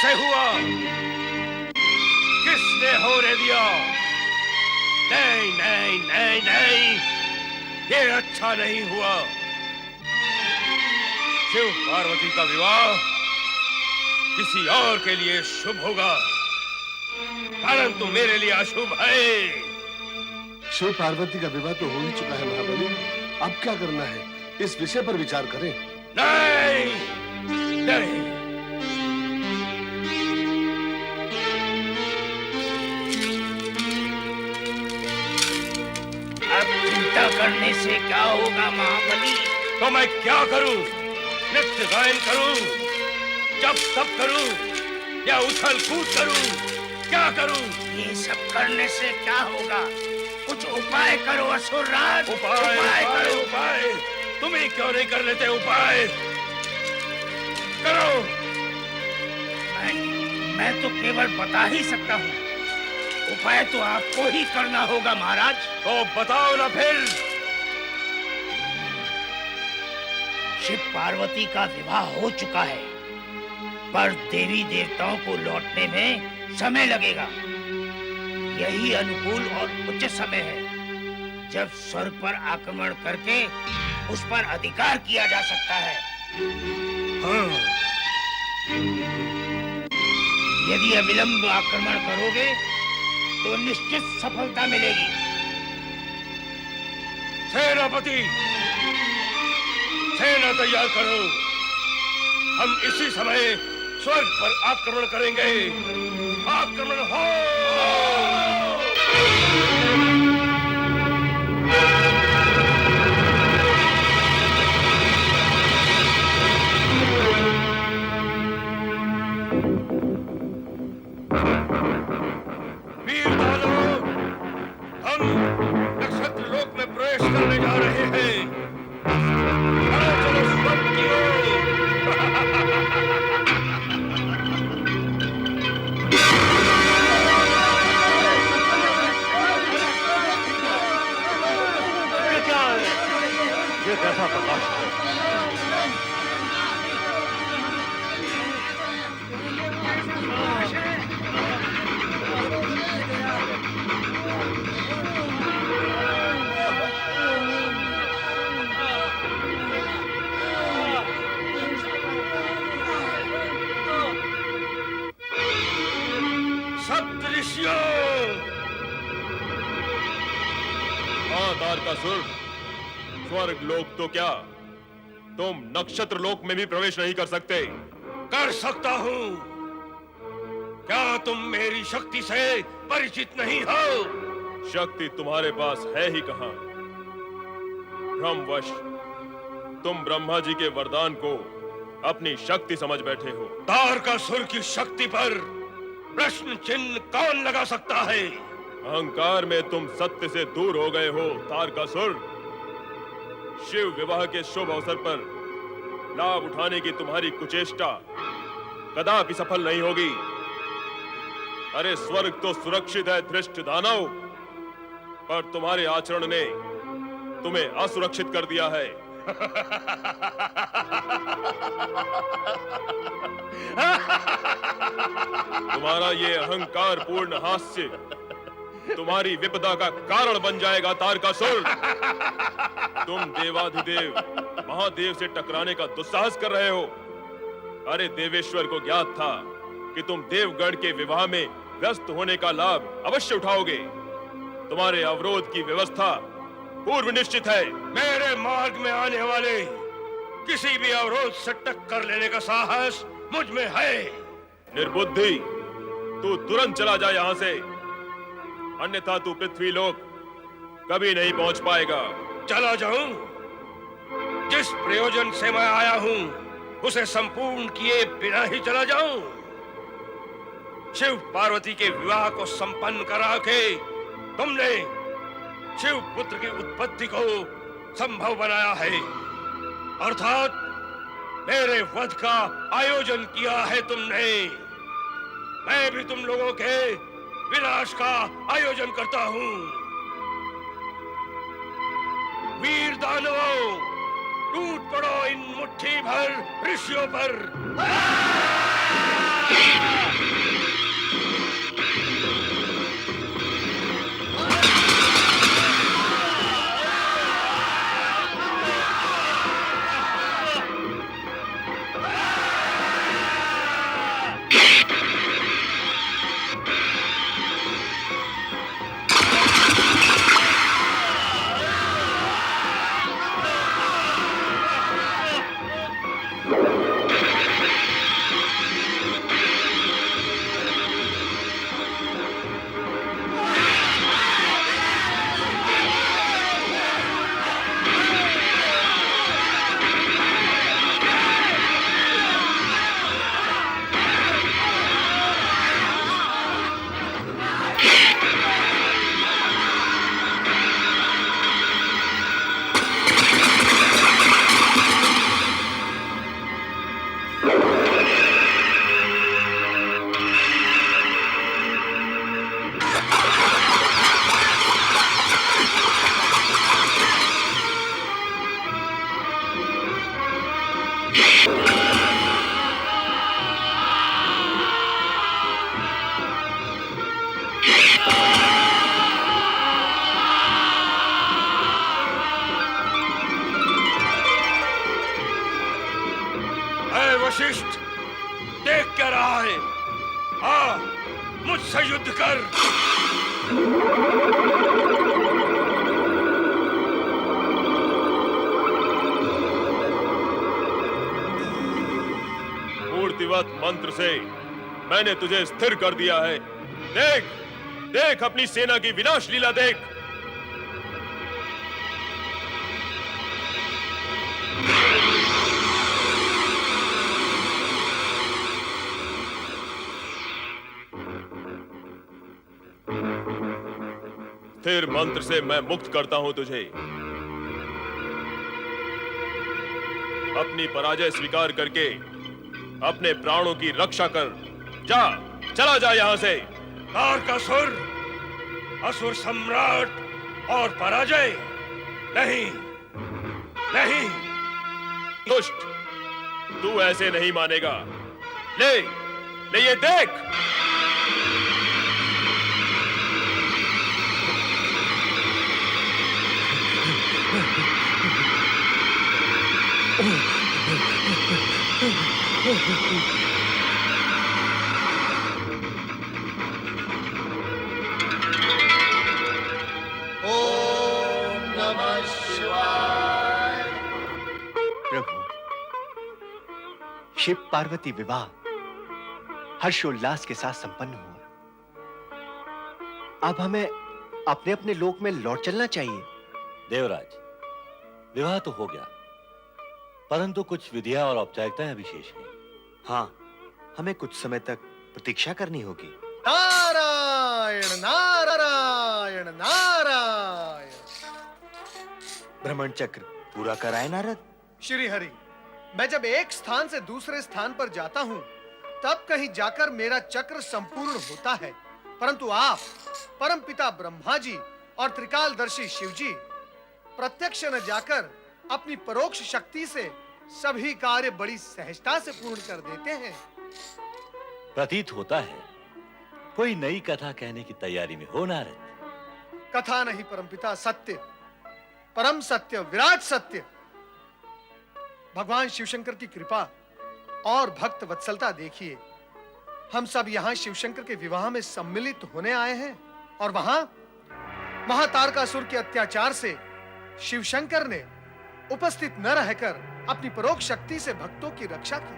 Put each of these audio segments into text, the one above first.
कैसे हुआ? किसने होने दिया? नहीं नहीं नहीं नहीं, ये अच्छा नहीं हुआ। शिव पार्वती का विवाह किसी और के लिए शुभ होगा, परंतु मेरे लिए अशुभ है। शिव पार्वती का विवाह तो हो ही चुका है महाबली, अब क्या करना है इस विषय पर विचार करें। नहीं नहीं, अब चिंता करने से क्या होगा महाबली? तो मैं क्या करूं? नृत्य गायन करूं, जप तप करूं या उछल कूद करूं? क्या करूं? ये सब करने से क्या होगा? कुछ उपाय करो असुरराज। उपाय करो। उपाय तुम ही क्यों नहीं कर लेते? उपाय करो। मैं तो केवल बता ही सकता हूँ, उपाय तो आपको ही करना होगा महाराज। तो बताओ ना फिर। शिव पार्वती का विवाह हो चुका है, पर देवी देवताओं को लौटने में समय लगेगा। यही अनुकूल और उचित समय है जब स्वर्ग पर आक्रमण करके उस पर अधिकार किया जा सकता है। हाँ। यदि अविलंब आक्रमण करोगे तो निश्चित सफलता मिलेगी। सेनापति, सेना तैयार करो, हम इसी समय स्वर्ग पर आक्रमण करेंगे। आक्रमण हो। वीर दानव, हम नक्षत्र लोक में प्रवेश करने जा रहे हैं। चलो स्वर्ग की ओर। ये कैसा प्रकाश है? सप्तऋषियों! हाँ तारकासुर, स्वर्ग लोक तो क्या, तुम नक्षत्र लोक में भी प्रवेश नहीं कर सकते। कर सकता हूँ। क्या तुम मेरी शक्ति से परिचित नहीं हो? शक्ति तुम्हारे पास है ही कहां? भ्रमवश तुम ब्रह्मा जी के वरदान को अपनी शक्ति समझ बैठे हो। तारकासुर की शक्ति पर प्रश्न चिन्ह कौन लगा सकता है? अहंकार में तुम सत्य से दूर हो गए हो तारकासुर। शिव विवाह के शुभ अवसर पर लाभ उठाने की तुम्हारी कुचेष्टा कदापि सफल नहीं होगी। अरे स्वर्ग तो सुरक्षित है धृष्ट दानव, पर तुम्हारे आचरण ने तुम्हें असुरक्षित कर दिया है। तुम्हारा ये अहंकार पूर्ण हास्य तुम्हारी विपदा का कारण बन जाएगा तारकासुर। तुम देवाधिदेव महादेव से टकराने का दुस्साहस कर रहे हो। अरे देवेश्वर को ज्ञात था कि तुम देवगण के विवाह में व्यस्त होने का लाभ अवश्य उठाओगे। तुम्हारे अवरोध की व्यवस्था पूर्व निश्चित है। मेरे मार्ग में आने वाले किसी भी अवरोध से टक्कर लेने का साहस मुझ में है। निर्बुद्धि, तू तुरंत चला जा यहां से, अन्यथा तू पृथ्वी लोक कभी नहीं पहुंच पाएगा। चला जाऊं? जिस प्रयोजन से मैं आया हूं उसे संपूर्ण किए बिना ही चला जाऊं? शिव पार्वती के विवाह को संपन्न करा के तुमने शिव पुत्र की उत्पत्ति को संभव बनाया है, अर्थात मेरे वध का आयोजन किया है तुमने। मैं भी तुम लोगों के विनाश का आयोजन करता हूं। वीर दानवों, टूट पड़ो इन मुट्ठी भर ऋषियों पर। वशिष्ठ, देख क्या रहा है? आ, मुझसे युद्ध कर। मूर्तिवत मंत्र से मैंने तुझे स्थिर कर दिया है। देख, देख अपनी सेना की विनाश लीला देख। स्थिर मंत्र से मैं मुक्त करता हूं तुझे। अपनी पराजय स्वीकार करके अपने प्राणों की रक्षा कर। जा, चला जा यहां से। तारकासुर, असुर सम्राट और पराजय? नहीं, नहीं। दुष्ट, तू ऐसे नहीं मानेगा। ले, ले ये देख। ओम नमः शिवाय। प्रभु, शिव पार्वती विवाह हर्षोल्लास के साथ संपन्न हुआ। अब हमें अपने अपने लोक में लौट चलना चाहिए। देवराज, विवाह तो हो गया, परंतु कुछ विधियां और औपचारिकताएं अभी शेष हैं। हाँ, हमें कुछ समय तक प्रतीक्षा करनी होगी। नारायण नारायण नारायण। भ्रमण चक्र पूरा कराए नारद। श्री हरि, मैं जब एक स्थान से दूसरे स्थान पर जाता हूँ तब कहीं जाकर मेरा चक्र संपूर्ण होता है, परंतु आप परमपिता ब्रह्मा जी और त्रिकालदर्शी शिव जी प्रत्यक्ष न जाकर अपनी परोक्ष शक्ति से सभी कार्य बड़ी सहजता से पूर्ण कर देते हैं। प्रतीत होता है कोई नई कथा कहने की तैयारी में हो नारद। कथा नहीं परमपिता, सत्य, परम सत्य, विराट सत्य। भगवान शिवशंकर की कृपा और भक्त वत्सलता देखिए। हम सब यहाँ शिवशंकर के विवाह में सम्मिलित होने आए हैं और वहां तारकासुर के अत्याचार से शिवशंकर ने उपस्थित न रहकर अपनी परोक्ष शक्ति से भक्तों की रक्षा की।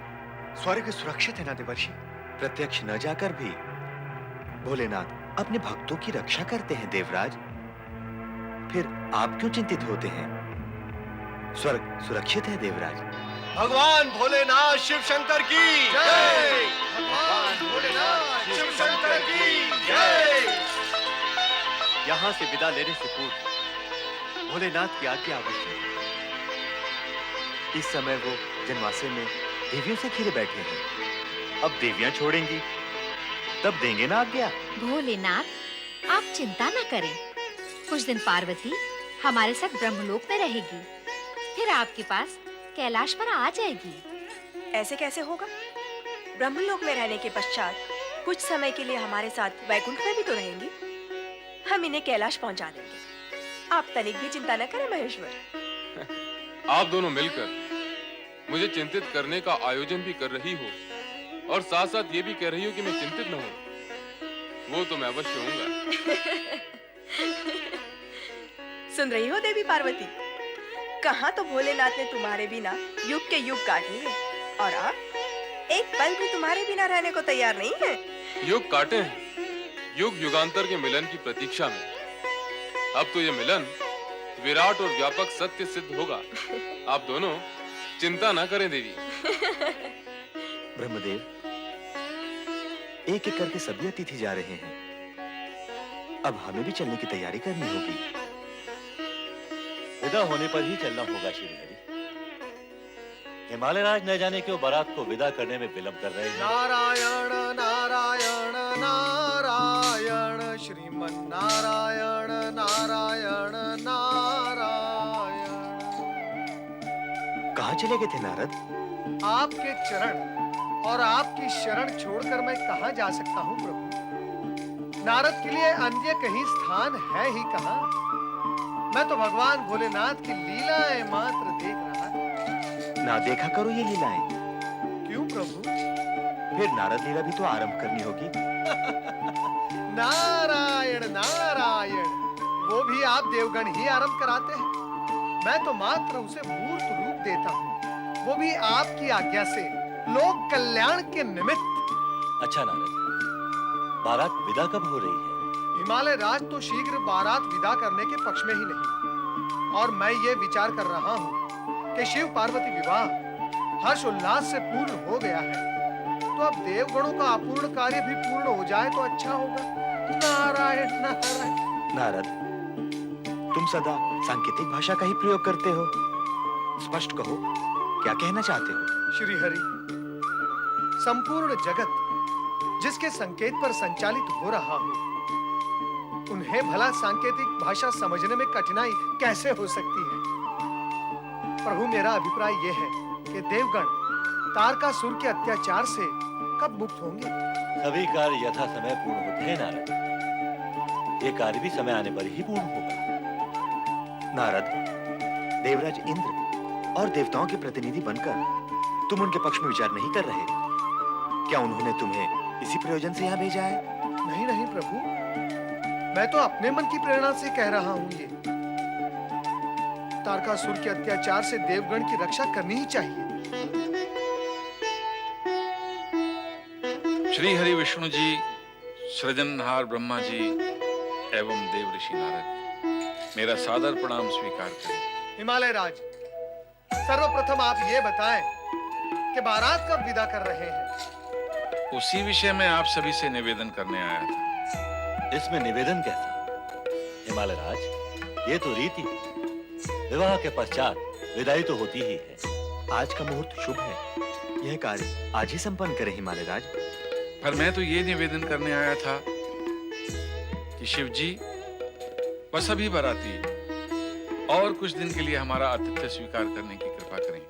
स्वर्ग सुरक्षित है ना देवर्षि? प्रत्यक्ष न जाकर भी भोलेनाथ अपने भक्तों की रक्षा करते हैं देवराज। फिर आप क्यों चिंतित होते हैं? स्वर्ग सुरक्षित है देवराज। भगवान भोलेनाथ शिव शंकर की जय। भगवान भोलेनाथ शिव शंकर की जय। यहाँ से विदा लेने से पूर्व भोलेनाथ की आज्ञा आवश्यक है। इस समय वो जनवासे में देवियों से घिरे बैठे हैं। अब देवियां छोड़ेंगी तब देंगे ना आज्ञा। भोलेनाथ, आप चिंता न करें। कुछ दिन पार्वती हमारे साथ ब्रह्मलोक में रहेगी, फिर आपके पास कैलाश पर आ जाएगी। ऐसे कैसे होगा? ब्रह्मलोक में रहने के पश्चात कुछ समय के लिए हमारे साथ वैकुंठ में भी तो रहेंगी। हम इन्हें कैलाश पहुंचा देंगे। आप तनिक भी चिंता न करें महेश्वर। आप दोनों मिलकर मुझे चिंतित करने का आयोजन भी कर रही हो और साथ साथ ये भी कह रही हो कि मैं चिंतित न हूं। वो तो मैं अवश्य होऊंगा। सुन रही हो देवी पार्वती, कहाँ तो भोलेनाथ ने तुम्हारे बिना युग के युग काट लिए और आप एक पल भी तुम्हारे बिना रहने को तैयार नहीं है। युग काटे हैं युग युगांतर के मिलन की प्रतीक्षा में। अब तो ये मिलन विराट और व्यापक सत्य सिद्ध होगा। आप दोनों चिंता ना करें देवी। ब्रह्मदेव, एक एक करके सभी अतिथि जा रहे हैं। अब हमें भी चलने की तैयारी करनी होगी। विदा होने पर ही चलना होगा श्रीहरि। हिमालय राज न जाने क्यों बारात को विदा करने में विलंब कर रहे हैं। नारायण नारायण नारायण श्रीमन नारायण नारायण नारायण। कहाँ चले गए थे नारद? आपके चरण और आपकी शरण छोड़कर मैं कहाँ जा सकता हूँ प्रभु। नारद के लिए अन्य कहीं स्थान है ही कहाँ। मैं तो भगवान भोलेनाथ की लीलाएं मात्र देख रहा था। ना देखा करो ये लीलाएं। क्यों प्रभु? फिर नारद लीला भी तो आरंभ करनी होगी। नारायण नारायण, वो भी आप देवगण ही आरंभ कराते हैं। मैं तो मात्र उसे मूर्त रूप देता हूँ, वो भी आपकी आज्ञा से, लोक कल्याण के निमित्त। अच्छा नारद, बारात विदा कब हो रही है? हिमालय राज तो शीघ्र बारात विदा करने के पक्ष में ही नहीं, और मैं ये विचार कर रहा हूँ कि शिव पार्वती विवाह हर्ष उल्लास से पूर्ण हो गया है, तो अब देवगणों का अपूर्ण कार्य भी पूर्ण हो जाए तो अच्छा होगा। नारायण नारायण। नारद, तुम सदा सांकेतिक भाषा का ही प्रयोग करते हो। स्पष्ट कहो, क्या कहना चाहते हो? श्री हरि, संपूर्ण जगत जिसके संकेत पर संचालित हो रहा हो, उन्हें भला सांकेतिक भाषा समझने में कठिनाई कैसे हो सकती है? प्रभु, मेरा अभिप्राय यह है कि देवगण तारकासुर के अत्याचार से कब मुक्त होंगे? सभी कार्य यथा समय पूर्ण होते हैं नारद। ये कार्य भी समय आने पर ही पूर्ण होगा। नारद, देवराज इंद्र और देवताओं के प्रतिनिधि बनकर तुम उनके पक्ष में विचार नहीं कर रहे? क्या उन्होंने तुम्हें इसी प्रयोजन से यहाँ भेजा है? नहीं नहीं प्रभु, मैं तो अपने मन की प्रेरणा से कह रहा हूँ। ये तारकासुर के अत्याचार से देवगण की रक्षा करनी ही चाहिए। श्री हरि विष्णु जी, सृजनहार ब्रह्मा जी एवं देव ऋषि नारद, मेरा सादर प्रणाम स्वीकार करें। हिमालय राज, सर्वप्रथम आप ये बताएं कि बारात कब विदा कर रहे हैं? उसी विषय में आप सभी से निवेदन करने आया था। इसमें निवेदन कैसा? हिमालय राज, ये तो रीति है। विवाह के पश्चात विदाई तो होती ही है। आज का मुहूर्त शुभ है, यह कार्य आज ही संपन्न करें हिमालय राज। पर मैं तो ये निवेदन करने आया था कि शिव जी व सभी बाराती और कुछ दिन के लिए हमारा आतिथ्य स्वीकार करने की कृपा करें।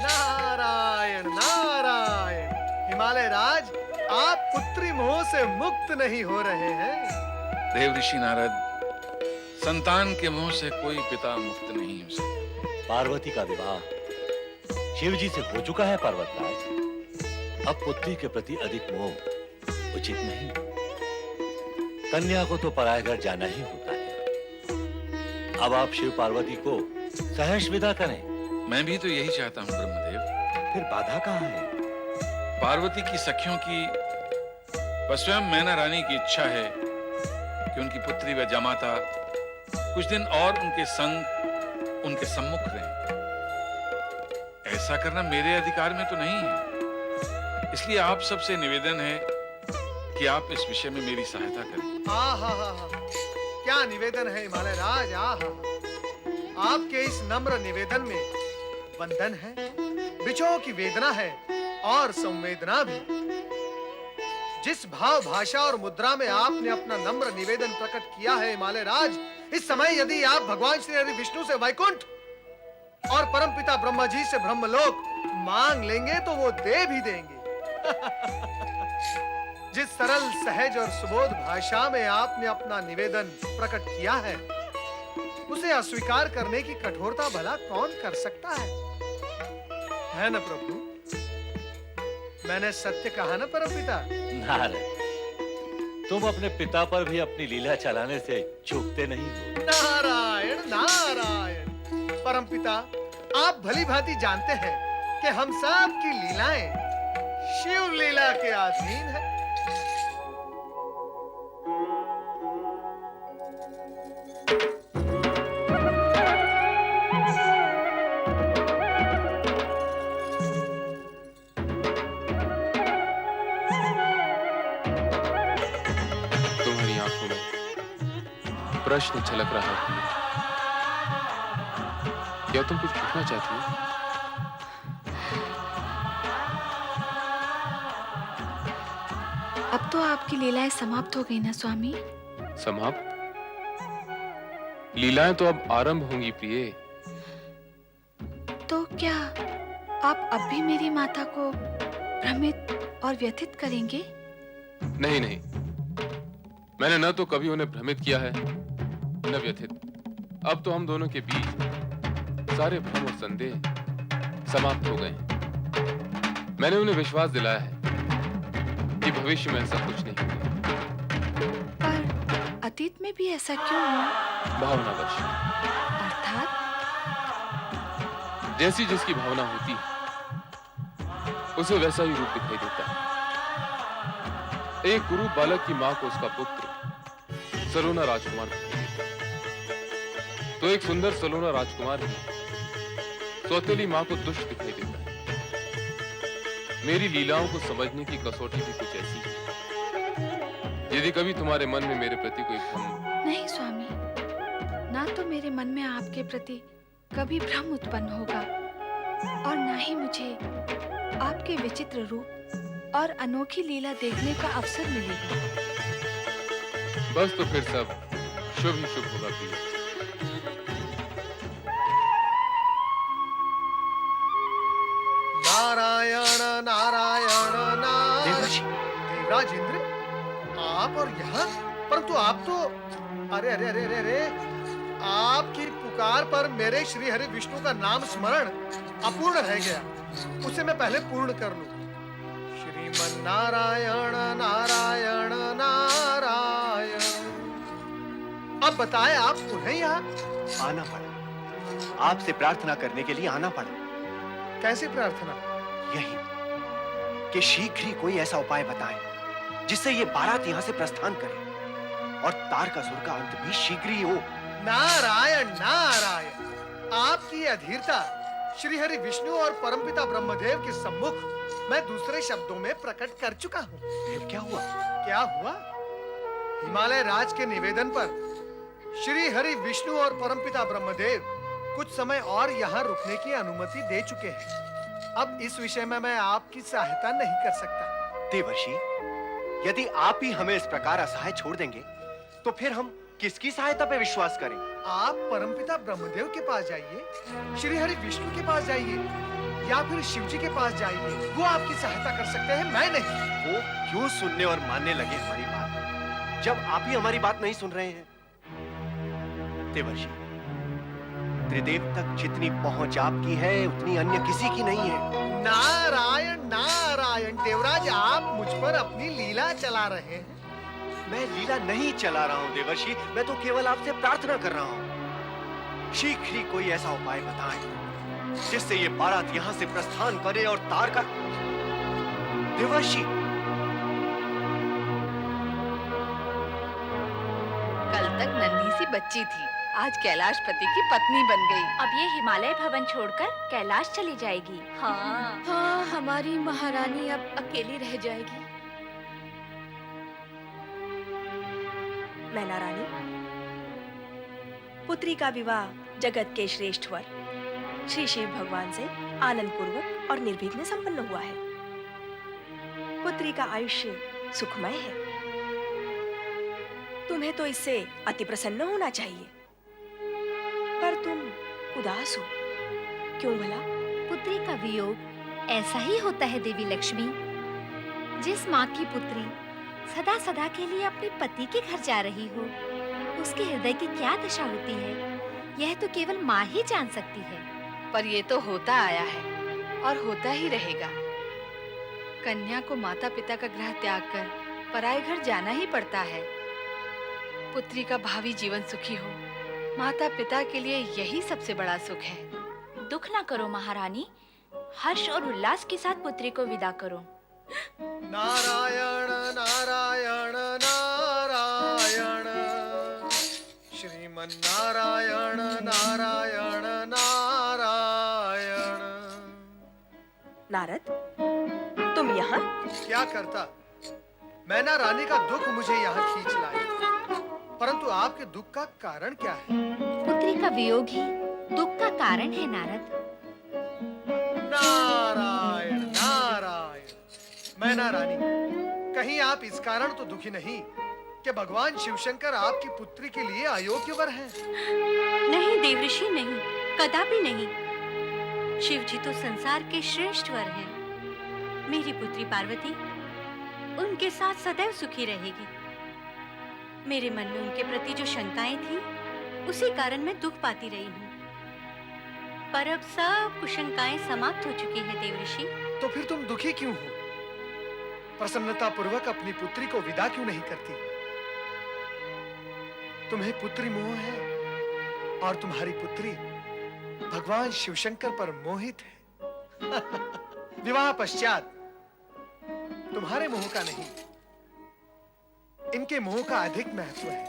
नारायण नारायण। हिमालय राज, आप पुत्री मोह से मुक्त नहीं हो रहे हैं। देव ऋषि नारद, संतान के मोह से कोई पिता मुक्त नहीं हो सकता। पार्वती का विवाह शिव जी से हो चुका है पर्वतराज। अब पुत्री के प्रति अधिक मोह उचित नहीं। कन्या को तो पराये घर जाना ही होता है। अब आप शिव पार्वती को सहर्ष विदा करें। मैं भी तो यही चाहता हूँ ब्रह्मदेव। फिर बाधा कहाँ है? पार्वती की सखियों की व स्वयं मैना रानी की इच्छा है कि उनकी पुत्री व जमाता कुछ दिन और उनके संग, उनके सम्मुख रहें। ऐसा करना मेरे अधिकार में तो नहीं है, इसलिए आप सबसे निवेदन है कि आप इस विषय में मेरी सहायता करें। हा, क्या निवेदन है हिमालय राज। आपके इस नम्र निवेदन में बंधन है, बिछोह की वेदना है और संवेदना भी। जिस भाव, भाषा और मुद्रा में आपने अपना नम्र निवेदन प्रकट किया है हिमालय राज, इस समय यदि आप भगवान श्री हरि विष्णु से वैकुंठ और परमपिता ब्रह्मा जी से ब्रह्मलोक मांग लेंगे तो वो दे भी देंगे। जिस सरल, सहज और सुबोध भाषा में आपने अपना निवेदन प्रकट किया है, उसे अस्वीकार करने की कठोरता भला कौन कर सकता है ना प्रभु? मैंने सत्य कहा ना परमपिता? नारायण, तुम अपने पिता पर भी अपनी लीला चलाने से चूकते नहीं हो। नारायण नारायण। परमपिता, आप भली भांति जानते हैं कि हम सब की लीलाएं शिव लीला के अधीन है। तुम्हारी आंखों में प्रश्न झलक रहा है। क्या तुम कुछ पूछना चाहती हो? अब तो आपकी लीलाएं समाप्त हो गई ना स्वामी? समाप्त? लीलाएं तो अब आरंभ होंगी प्रिय। तो क्या आप अब भी मेरी माता को भ्रमित और व्यथित करेंगे? नहीं नहीं, मैंने न तो कभी उन्हें भ्रमित किया है न व्यथित। अब तो हम दोनों के बीच सारे भ्रम और संदेह समाप्त हो गए। मैंने उन्हें विश्वास दिलाया है कि भविष्य में ऐसा कुछ नहीं होगा। पर अतीत में भी ऐसा क्यों हुआ? भावनावश। अर्थात? जैसी जिसकी भावना होती है उसे वैसा ही रूप दिखाई देता है। एक कुरूप बालक की मां को उसका पुत्र सलोना राजकुमार दिखाई देता है, तो एक सुंदर सलोना राजकुमार ही सौतेली मां को दुष्ट दिखाई देता है। मेरी लीलाओं को समझने की कसौटी भी कुछ ऐसी है। यदि कभी तुम्हारे मन में मेरे प्रति कोई भ्रम... नहीं स्वामी, ना तो मेरे मन में आपके प्रति कभी भ्रम उत्पन्न होगा और ना ही मुझे आपके विचित्र रूप और अनोखी लीला देखने का अवसर मिलेगा। बस तो फिर सब शुभ ही शुभ होगा प्रिय। नारायण नारायण देवर्षि। देवराज इंद्र, आप और यहाँ? परंतु आप तो... अरे अरे अरे अरे अरे, आपकी पुकार पर मेरे श्री हरि विष्णु का नाम स्मरण अपूर्ण रह गया। उसे मैं पहले पूर्ण कर लूं। श्रीमन नारायण नारायण नारायण। अब बताएं, आप पुनः यहाँ? आना पड़ा, आपसे प्रार्थना करने के लिए आना पड़ा। कैसी प्रार्थना? यही कि शीघ्र ही कोई ऐसा उपाय बताएं जिससे ये बारात यहाँ से प्रस्थान करे और तारकासुर का अंत भी शीघ्र ही हो। नारायण नारायण। आपकी अधीरता श्री हरि विष्णु और परमपिता ब्रह्मदेव के सम्मुख मैं दूसरे शब्दों में प्रकट कर चुका हूँ। फिर क्या हुआ? क्या हुआ? हिमालय राज के निवेदन पर श्री हरि विष्णु और परमपिता ब्रह्मदेव कुछ समय और यहाँ रुकने की अनुमति दे चुके हैं। अब इस विषय में मैं आपकी सहायता नहीं कर सकता। देवर्षि, यदि आप ही हमें इस प्रकार असहाय छोड़ देंगे तो फिर हम किसकी सहायता पे विश्वास करें? आप परमपिता ब्रह्मदेव के पास जाइए, श्री हरि विष्णु के पास जाइए, या फिर शिव जी के पास जाइए। वो आपकी सहायता कर सकते हैं, मैं नहीं। वो क्यों सुनने और मानने लगे हमारी बात, जब आप ही हमारी बात नहीं सुन रहे हैं? देवर्षि, त्रिदेव तक जितनी पहुंच आपकी है उतनी अन्य किसी की नहीं है। नारायण नारायण। देवराज, आप मुझ पर अपनी लीला चला रहे हैं। मैं लीला नहीं चला रहा हूँ देवर्षि, मैं तो केवल आपसे प्रार्थना कर रहा हूँ। शीघ्र ही कोई ऐसा उपाय बताएं जिससे ये बारात यहाँ से प्रस्थान करे और तारका... देवर्षि, कल तक नन्ही सी बच्ची थी, आज कैलाशपति की पत्नी बन गई। अब ये हिमालय भवन छोड़कर कैलाश चली जाएगी। हाँ हाँ, हमारी महारानी अब अकेली रह जाएगी। मैना रानी, पुत्री का विवाह जगत के श्रेष्ठ वर श्री शिव भगवान से आनंद पूर्वक और निर्विघ्न संपन्न हुआ है। पुत्री का आयुष्य सुखमय है। तुम्हें तो इससे अति प्रसन्न होना चाहिए, पर तुम उदास हो, क्यों भला? पुत्री का वियोग ऐसा ही होता है देवी लक्ष्मी। जिस माँ की पुत्री सदा सदा के लिए अपने पति के घर जा रही हो, उसके हृदय की क्या दशा होती है, यह तो केवल माँ ही जान सकती है। पर ये तो होता आया है और होता ही रहेगा। कन्या को माता पिता का गृह त्याग कर पराये घर जाना ही पड़ता है। पुत्री का भावी जीवन सुखी हो, माता पिता के लिए यही सबसे बड़ा सुख है। दुख ना करो महारानी, हर्ष और उल्लास के साथ पुत्री को विदा करो। नारायण नारायण नारायण, श्रीमन नारायण नारायण नारायण। नारद, तुम यहाँ? क्या करता, मैना रानी का दुख मुझे यहाँ खींच लाया, परंतु आपके दुख का कारण क्या है? पुत्री का वियोग ही दुख का कारण है नारद। नारायण नारायण। मैना रानी, कहीं आप इस कारण तो दुखी नहीं कि भगवान शिवशंकर आपकी पुत्री के लिए अयोग्य वर हैं? नहीं देवऋषि, नहीं, कदापि नहीं। शिव जी तो संसार के श्रेष्ठ वर हैं। मेरी पुत्री पार्वती उनके साथ सदैव सुखी रहेगी। मेरे मन में उनके प्रति जो शंकाएं थी, उसी कारण मैं दुख पाती रही हूँ। पर अब सब कुशंकाएं समाप्त हो चुकी हैं देवऋषि। तो फिर तुम दुखी क्यों हो? प्रसन्नता पूर्वक अपनी पुत्री को विदा क्यों नहीं करती? तुम्हें पुत्री मोह है और तुम्हारी पुत्री भगवान शिवशंकर पर मोहित है। विवाह पश्चात तुम्हारे मोह का नहीं, इनके मोह का अधिक महत्व है।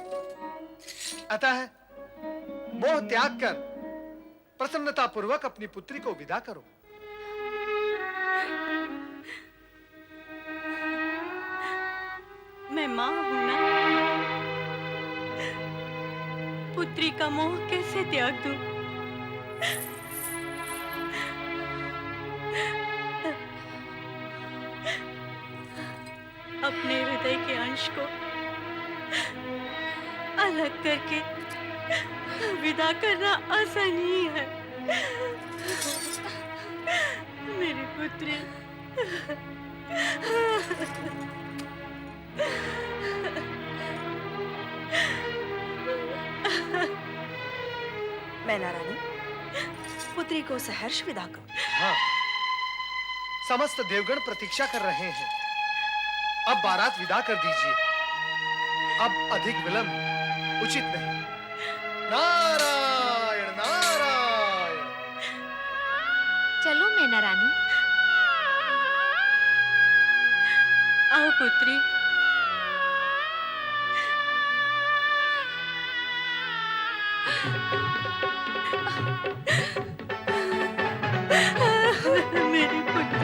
अतः मोह त्याग कर प्रसन्नता पूर्वक अपनी पुत्री को विदा करो। मैं मां हूं ना, पुत्री का मोह कैसे त्याग दूं? अपने हृदय के अंश को अलग करके विदा करना आसान ही है। मेरी पुत्री मैना रानी, पुत्री को सहर्ष विदा करो। हाँ, समस्त देवगण प्रतीक्षा कर रहे हैं। अब बारात विदा कर दीजिए। अब अधिक विलंब उचित नहीं। नारायण नारायण। चलो मैना रानी। आओ पुत्री। मेरी पुत्री।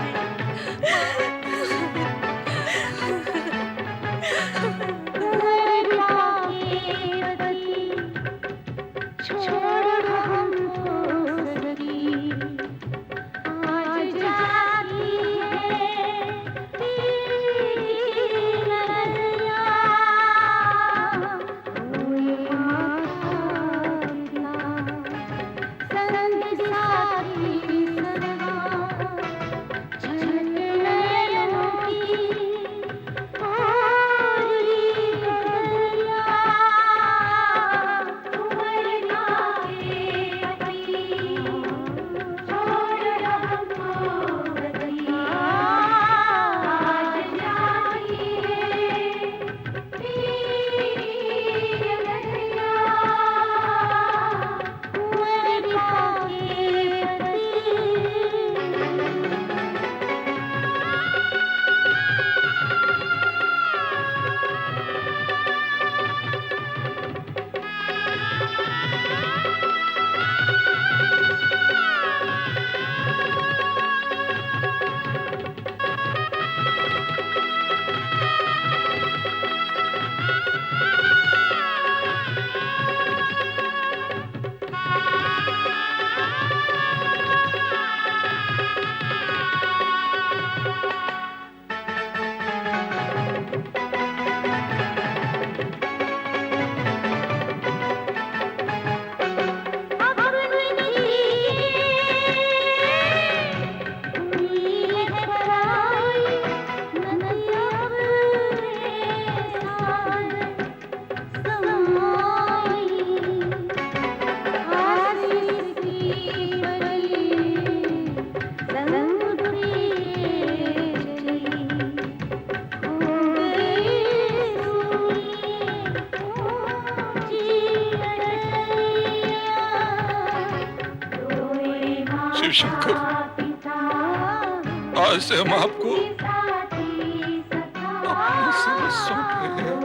आज जाती है शिव शंकर, आज से हम आपको अपना सर्वस्व सौंप रहे हैं।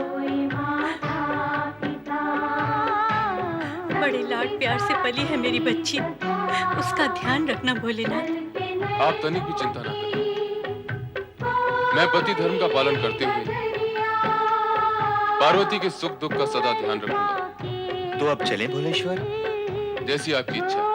बड़े लाड प्यार से पली है मेरी बच्ची, उसका ध्यान रखना भोलेनाथ। आप तनिक भी चिंता ना करें, मैं पति धर्म का पालन करते हुए पार्वती के सुख दुख का सदा ध्यान रखूंगा। तो अब चलें भोलेश्वर? जैसी आपकी इच्छा।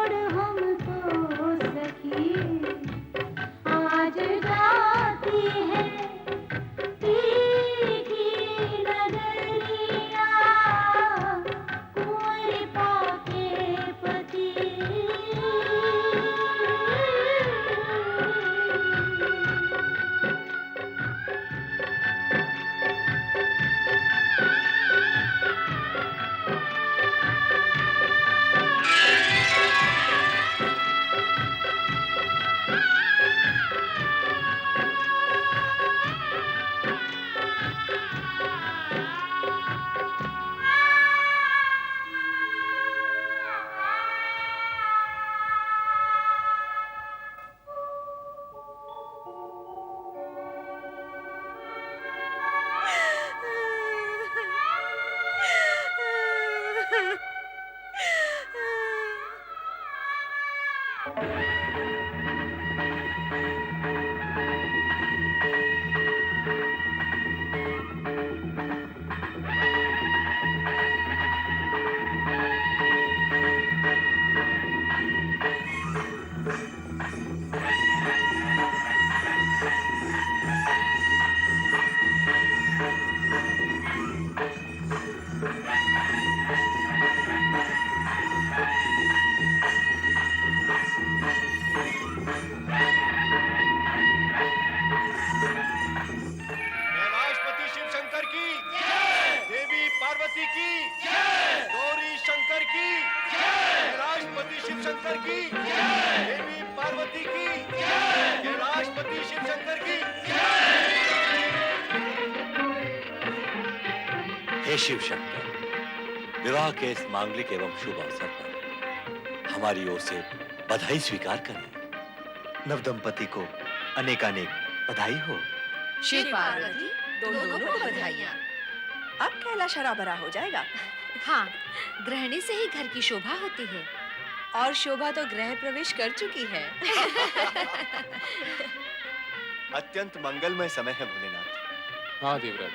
हे शिव शंकर, विवाह के इस मांगलिक एवं शुभ अवसर पर हमारी ओर से बधाई स्वीकार करें। नवदंपति को अनेकानेक बधाई हो। शिव पार्वती दोनों को बधाइयाँ। अब कैलाश हरा भरा हो जाएगा। हाँ, गृहिणी से ही घर की शोभा होती है। और शोभा तो गृह प्रवेश कर चुकी है। अत्यंत मंगलमय समय है भोलेनाथ। हाँ देवराज,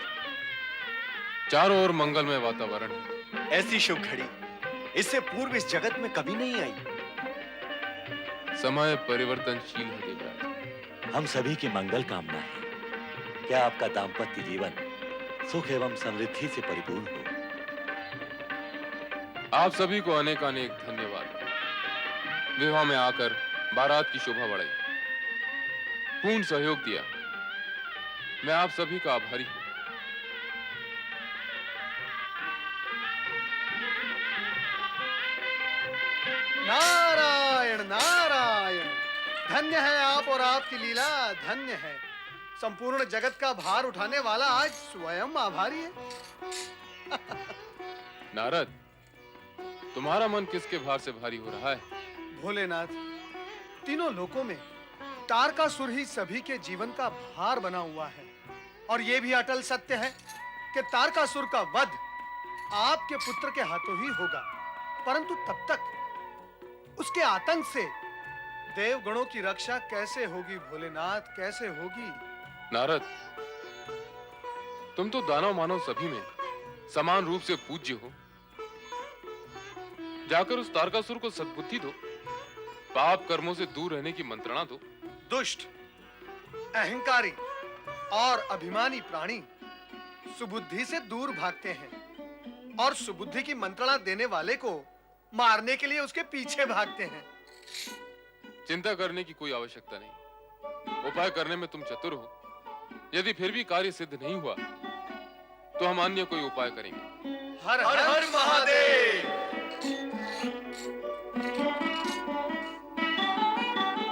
चारों ओर मंगलमय वातावरण है। ऐसी शुभ घड़ी इससे पूर्व इस जगत में कभी नहीं आई। समय परिवर्तनशील है देवराज। हम सभी की मंगल कामना है। क्या आपका दाम्पत्य जीवन सुख एवं समृद्धि से परिपूर्ण हो। आप सभी को अनेक अनेक धन्यवाद। विवाह में आकर बारात की शोभा बढ़ाई, पूर्ण सहयोग दिया। मैं आप सभी का आभारी हूं। नारायण नारायण, धन्य है आप और आपकी लीला, धन्य है। संपूर्ण जगत का भार उठाने वाला आज स्वयं आभारी है। नारद, तुम्हारा मन किसके भार से भारी हो रहा है? भोलेनाथ, तीनों लोकों में तारकासुर ही सभी के जीवन का भार बना हुआ है। और यह भी अटल सत्य है कि तारकासुर का वध आपके पुत्र के हाथों ही होगा। परंतु तब तक उसके आतंक से देवगणों की रक्षा कैसे होगी भोलेनाथ, कैसे होगी? नारद, तुम तो दानव मानव सभी में समान रूप से पूज्य हो। जाकर उस तारकासुर को सद्बुद्धि दो, पाप कर्मों से दूर रहने की मंत्रणा दो। दुष्ट, अहंकारी और अभिमानी प्राणी सुबुद्धि से दूर भागते हैं और सुबुद्धि की मंत्रणा देने वाले को मारने के लिए उसके पीछे भागते हैं। चिंता करने की कोई आवश्यकता नहीं। उपाय करने में तुम चतुर हो। यदि फिर भी कार्य सिद्ध नहीं हुआ तो हम अन्य कोई उपाय करेंगे। हर हर, हर महादेव।